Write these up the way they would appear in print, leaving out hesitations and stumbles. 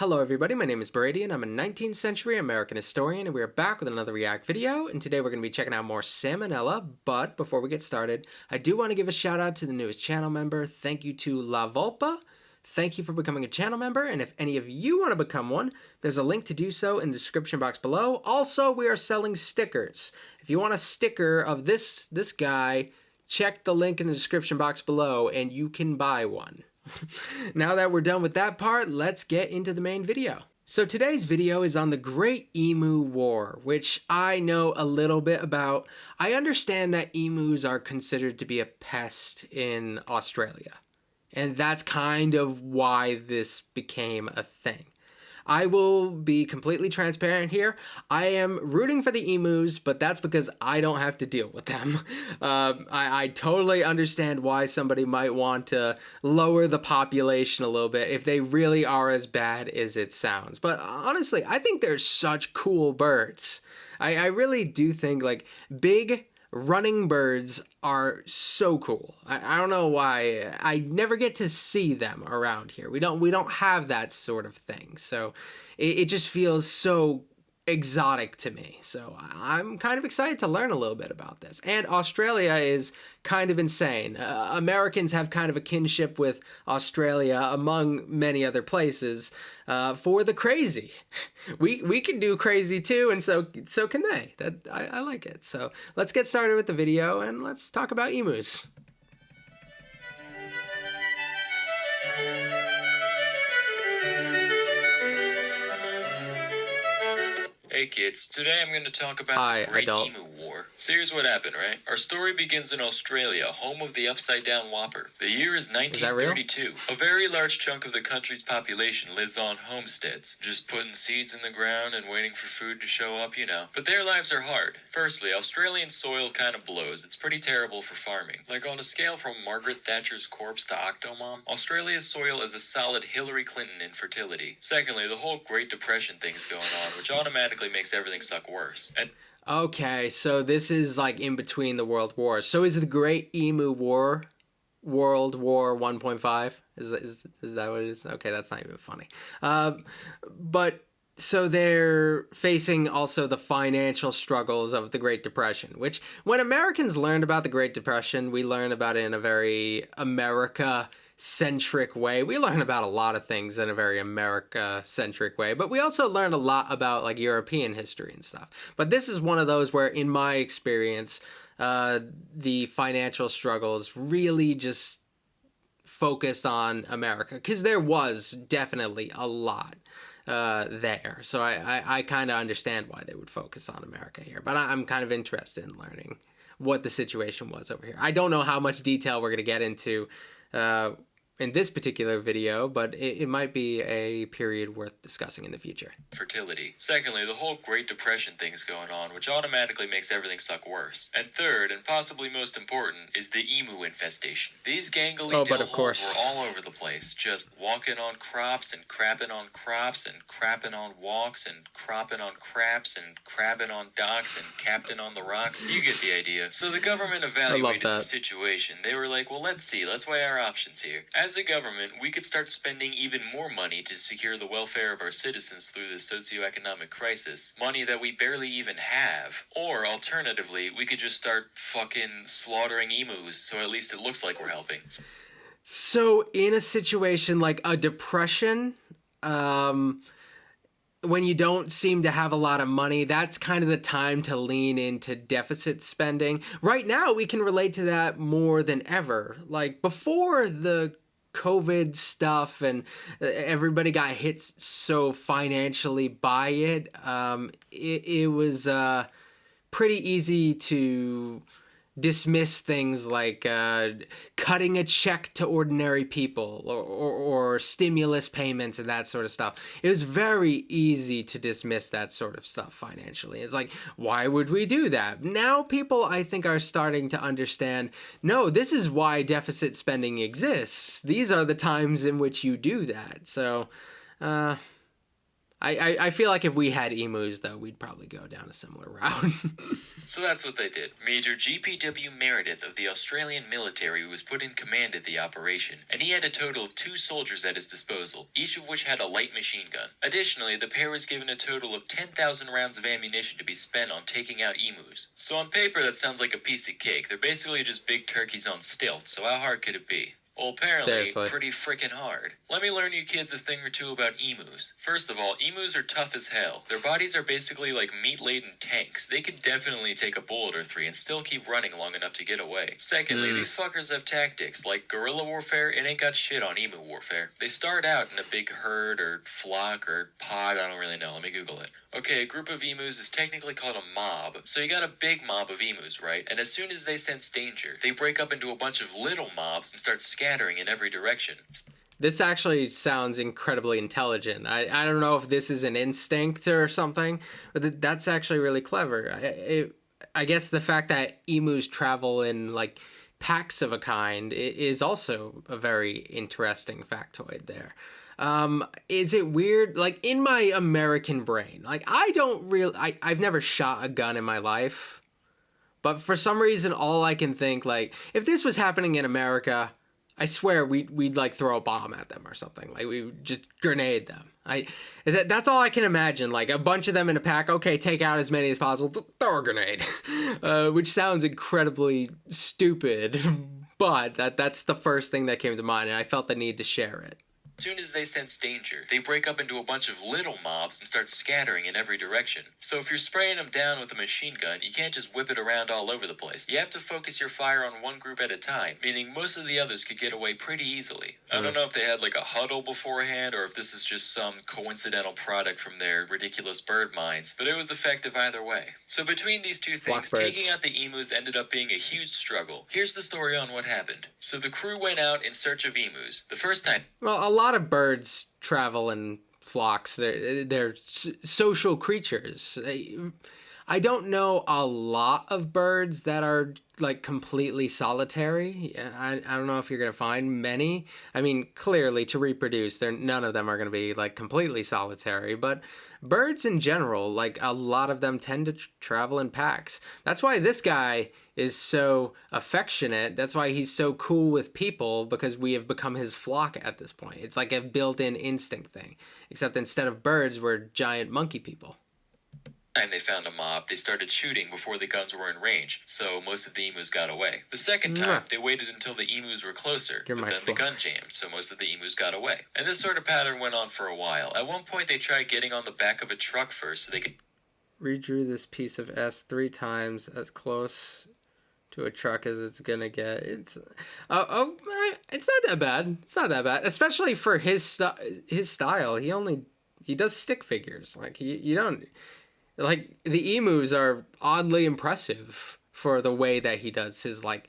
Hello everybody, my name is Brady and I'm a 19th century American historian and we are back with another React video, and today we're going to be checking out more salmonella. But before we get started, I do want to give a shout out to the newest channel member. Thank you to La Volpa. Thank you for becoming a channel member, and if any of you want to become one, there's a link to do so in the description box below. Also, we are selling stickers. If you want a sticker of this guy, check the link in the description box below and you can buy one. Now that we're done with that part, let's get into the main video. So today's video is on the Great Emu War, which I know a little bit about. I understand that emus are considered to be a pest in Australia, and that's kind of why this became a thing. I will be completely transparent here. I am rooting for the emus, but that's because I don't have to deal with them. I totally understand why somebody might want to lower the population a little bit if they really are as bad as it sounds. But honestly, I think they're such cool birds. I really do think like big running birds are so cool. I don't know why. I never get to see them around here. We don't have that sort of thing. So it just feels so exotic to me. So I'm kind of excited to learn a little bit about this. And Australia is kind of insane. Americans have kind of a kinship with Australia among many other places for the crazy. We can do crazy too, and so can they. I like it. So let's get started with the video and let's talk about emus. Hey kids, today I'm going to talk about the Great Emu War. So here's what happened, right? Our story begins in Australia, home of the upside-down whopper. The year is 1932. A very large chunk of the country's population lives on homesteads, just putting seeds in the ground and waiting for food to show up, you know. But their lives are hard. Firstly, Australian soil kind of blows. It's pretty terrible for farming. Like on a scale from Margaret Thatcher's corpse to Octomom, Australia's soil is a solid Hillary Clinton in fertility. Secondly, the whole Great Depression thing's going on, which automatically makes everything suck worse. Okay, so this is like in between the world wars. So is the Great Emu War World War 1.5? Is that what it is? Okay, that's not even funny. But so they're facing also the financial struggles of the Great Depression, which when Americans learned about the Great Depression, we learn about it in a very America-centric way. We learn about a lot of things in a very America-centric way, but we also learn a lot about like European history and stuff. But this is one of those where, in my experience, the financial struggles really just focused on America, because there was definitely a lot there. So I kind of understand why they would focus on America here, but I'm kind of interested in learning what the situation was over here. I don't know how much detail we're going to get into in this particular video, but it might be a period worth discussing in the future. Fertility. Secondly, the whole Great Depression thing's going on, which automatically makes everything suck worse. And third, and possibly most important, is the emu infestation. These gangly dillholes were all over the place, just walking on crops and crapping on crops and crapping on walks and cropping on craps and crabbing on docks and captain on the rocks. You get the idea. So the government evaluated the situation. They were like, well, let's weigh our options here. As a government, we could start spending even more money to secure the welfare of our citizens through this socioeconomic crisis, money that we barely even have. Or, alternatively, we could just start fucking slaughtering emus, so at least it looks like we're helping. So, in a situation like a depression, when you don't seem to have a lot of money, that's kind of the time to lean into deficit spending. Right now, we can relate to that more than ever. Like, before the COVID stuff and everybody got hit so financially by it, it was pretty easy to dismiss things like cutting a check to ordinary people or stimulus payments and that sort of stuff. It was very easy to dismiss that sort of stuff financially. It's like, why would we do that? Now people, I think, are starting to understand, no, this is why deficit spending exists. These are the times in which you do that. So I feel like if we had emus, though, we'd probably go down a similar route. So that's what they did. Major G.P.W. Meredith of the Australian military was put in command of the operation, and he had a total of 2 soldiers at his disposal, each of which had a light machine gun. Additionally, the pair was given a total of 10,000 rounds of ammunition to be spent on taking out emus. So on paper, that sounds like a piece of cake. They're basically just big turkeys on stilts, so how hard could it be? Well, apparently, Seriously. pretty freaking hard. Let me learn you kids a thing or two about emus. First of all, emus are tough as hell. Their bodies are basically like meat-laden tanks. They could definitely take a bullet or 3 and still keep running long enough to get away. Secondly, these fuckers have tactics. Like guerrilla warfare, it ain't got shit on emu warfare. They start out in a big herd or flock or pod, I don't really know. Let me Google it. Okay, a group of emus is technically called a mob. So you got a big mob of emus, right? And as soon as they sense danger, they break up into a bunch of little mobs and start scattering in every direction. This actually sounds incredibly intelligent. I don't know if this is an instinct or something, but that's actually really clever. I guess the fact that emus travel in, like, packs of a kind is also a very interesting factoid there. Is it weird? Like, in my American brain, like, I've never shot a gun in my life, but for some reason, all I can think, like, if this was happening in America, I swear we'd like throw a bomb at them or something. Like, we would just grenade them. That's all I can imagine. Like, a bunch of them in a pack. Okay, take out as many as possible. Throw a grenade, which sounds incredibly stupid, but that's the first thing that came to mind, and I felt the need to share it. As soon as they sense danger, they break up into a bunch of little mobs and start scattering in every direction. So if you're spraying them down with a machine gun, you can't just whip it around all over the place. You have to focus your fire on one group at a time, meaning most of the others could get away pretty easily. I don't know if they had like a huddle beforehand or if this is just some coincidental product from their ridiculous bird minds, but it was effective either way. So between these two things, taking out the emus ended up being a huge struggle. Here's the story on what happened. So the crew went out in search of emus. The first time... Well, a lot of birds travel in flocks. They're social creatures. I don't know a lot of birds that are, like, completely solitary. I don't know if you're going to find many. I mean, clearly, to reproduce, none of them are going to be, like, completely solitary. But birds in general, like, a lot of them tend to travel in packs. That's why this guy is so affectionate. That's why he's so cool with people, because we have become his flock at this point. It's like a built-in instinct thing. Except instead of birds, we're giant monkey people. Time they found a mob, they started shooting before the guns were in range, so most of the emus got away. The second time, they waited until the emus were closer, but then the gun jammed, so most of the emus got away. And this sort of pattern went on for a while. At one point, they tried getting on the back of a truck first so they could... Redrew this piece of S 3 times as close to a truck as it's gonna get. It's not that bad. It's not that bad, especially for his style. He does stick figures. Like, you don't... Like, the emus are oddly impressive for the way that he does his, like,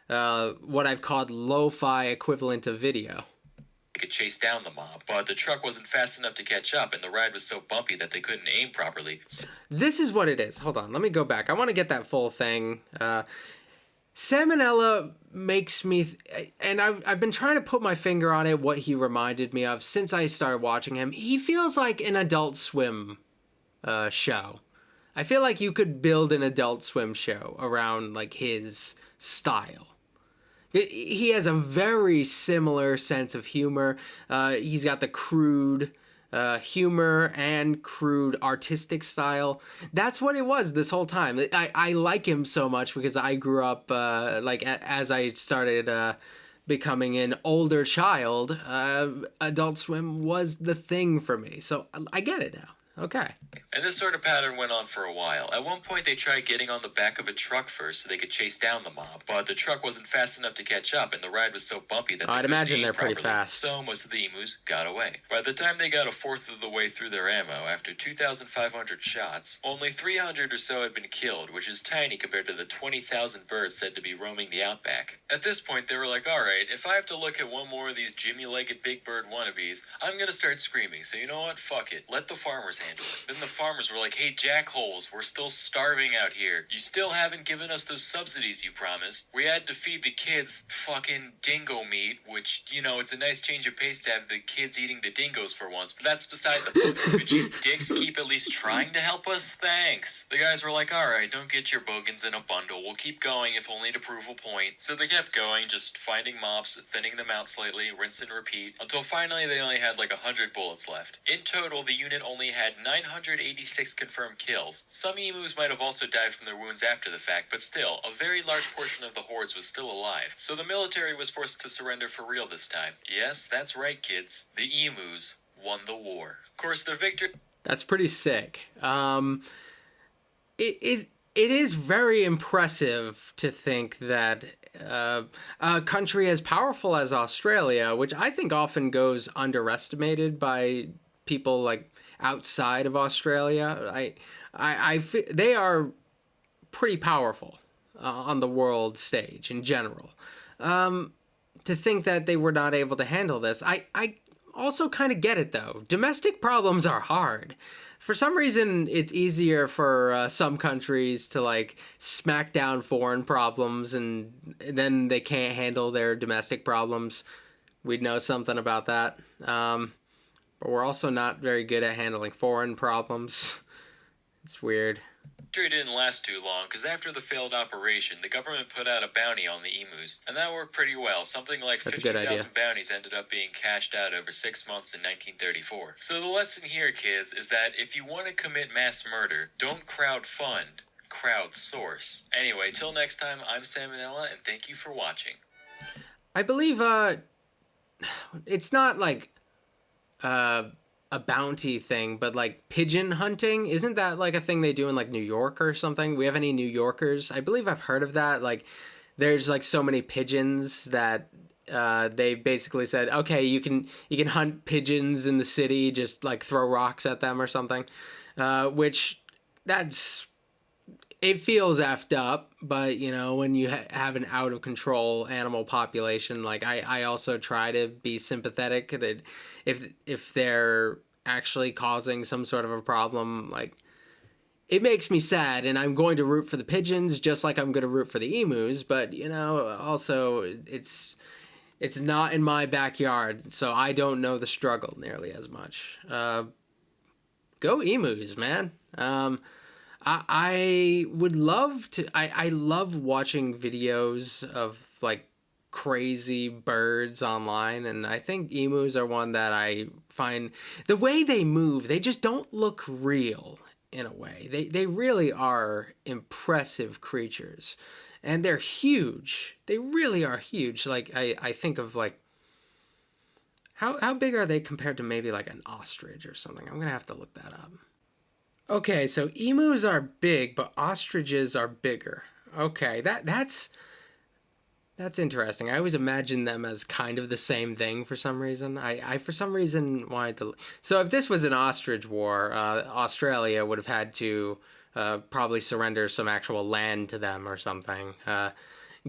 what I've called lo-fi equivalent of video. They could chase down the mob, but the truck wasn't fast enough to catch up, and the ride was so bumpy that they couldn't aim properly. This is what it is. Hold on, let me go back. I want to get that full thing. Salmonella makes me... and I've been trying to put my finger on it, what he reminded me of since I started watching him. He feels like an Adult Swim show. I feel like you could build an Adult Swim show around, like, his style. He has a very similar sense of humor. He's got the crude humor and crude artistic style. That's what it was this whole time. I like him so much because I grew up, as I started becoming an older child, Adult Swim was the thing for me. So I get it now. Okay. And this sort of pattern went on for a while. At one point, they tried getting on the back of a truck first so they could chase down the mob, but the truck wasn't fast enough to catch up, and the ride was so bumpy that I'd imagine they're pretty fast. So most of the emus got away. By the time they got a fourth of the way through their ammo, after 2,500 shots, only 300 or so had been killed, which is tiny compared to the 20,000 birds said to be roaming the outback. At this point, they were like, alright, if I have to look at one more of these Jimmy-legged big bird wannabes, I'm gonna start screaming, so you know what? Fuck it. Let the farmers handle it. Then the farmers were like, hey, jackholes, we're still starving out here. You still haven't given us those subsidies you promised. We had to feed the kids fucking dingo meat, which, you know, it's a nice change of pace to have the kids eating the dingoes for once, but that's beside the point. Could you dicks keep at least trying to help us? Thanks. The guys were like, alright, don't get your bogans in a bundle. We'll keep going if only to prove a point. So they kept going, just finding mobs, thinning them out slightly, rinse and repeat, until finally they only had like 100 bullets left. In total, the unit only had 986 confirmed kills. Some emus might have also died from their wounds after the fact, but still, a very large portion of the hordes was still alive. So the military was forced to surrender for real this time. Yes, that's right, kids. The emus won the war. Of course, their victory... That's pretty sick. It is very impressive to think that a country as powerful as Australia, which I think often goes underestimated by people like outside of Australia, they are pretty powerful on the world stage in general. To think that they were not able to handle this, I also kind of get it though. Domestic problems are hard. For some reason, it's easier for some countries to like smack down foreign problems, and then they can't handle their domestic problems. We'd know something about that. But we're also not very good at handling foreign problems. It's weird. Victory didn't last too long, because after the failed operation, the government put out a bounty on the emus, and that worked pretty well. Something like 50,000 bounties ended up being cashed out over 6 months in 1934. So the lesson here, kids, is that if you want to commit mass murder, don't crowdfund, crowdsource. Anyway, till next time, I'm Salmonella, and thank you for watching. I believe, it's not like, a bounty thing, but like pigeon hunting, isn't that like a thing they do in like New York or something? We have any New Yorkers? I believe I've heard of that. Like there's like so many pigeons that they basically said, okay, you can hunt pigeons in the city, just like throw rocks at them or something, which it feels effed up, but you know, when you have an out of control animal population, like I also try to be sympathetic that if they're actually causing some sort of a problem, like it makes me sad, and I'm going to root for the pigeons just like I'm going to root for the emus, but you know, also it's not in my backyard, so I don't know the struggle nearly as much. Go emus, man. I would love to. I love watching videos of like crazy birds online, and I think emus are one that I find the way they move, they just don't look real in a way. They really are impressive creatures, and they're huge. They really are huge. Like I think of like how big are they compared to maybe like an ostrich or something? I'm gonna have to look that up. Okay, so emus are big, but ostriches are bigger. Okay, that's interesting. I always imagine them as kind of the same thing for some reason. I for some reason wanted to... So if this was an ostrich war, Australia would have had to probably surrender some actual land to them or something.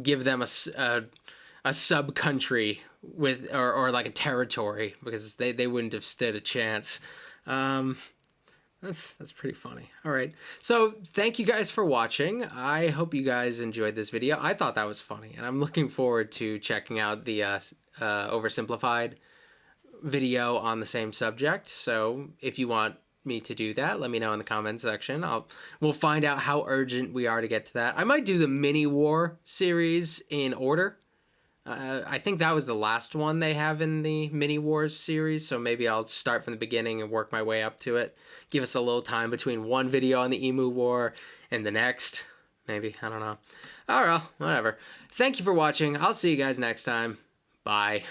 Give them a sub-country with, or like a territory, because they wouldn't have stood a chance. That's pretty funny. All right. So thank you guys for watching. I hope you guys enjoyed this video. I thought that was funny, and I'm looking forward to checking out the oversimplified video on the same subject. So if you want me to do that, let me know in the comments section. We'll find out how urgent we are to get to that. I might do the mini war series in order. I think that was the last one they have in the Mini Wars series, so maybe I'll start from the beginning and work my way up to it. Give us a little time between one video on the Emu War and the next. Maybe, I don't know. Oh well, whatever. Thank you for watching. I'll see you guys next time. Bye.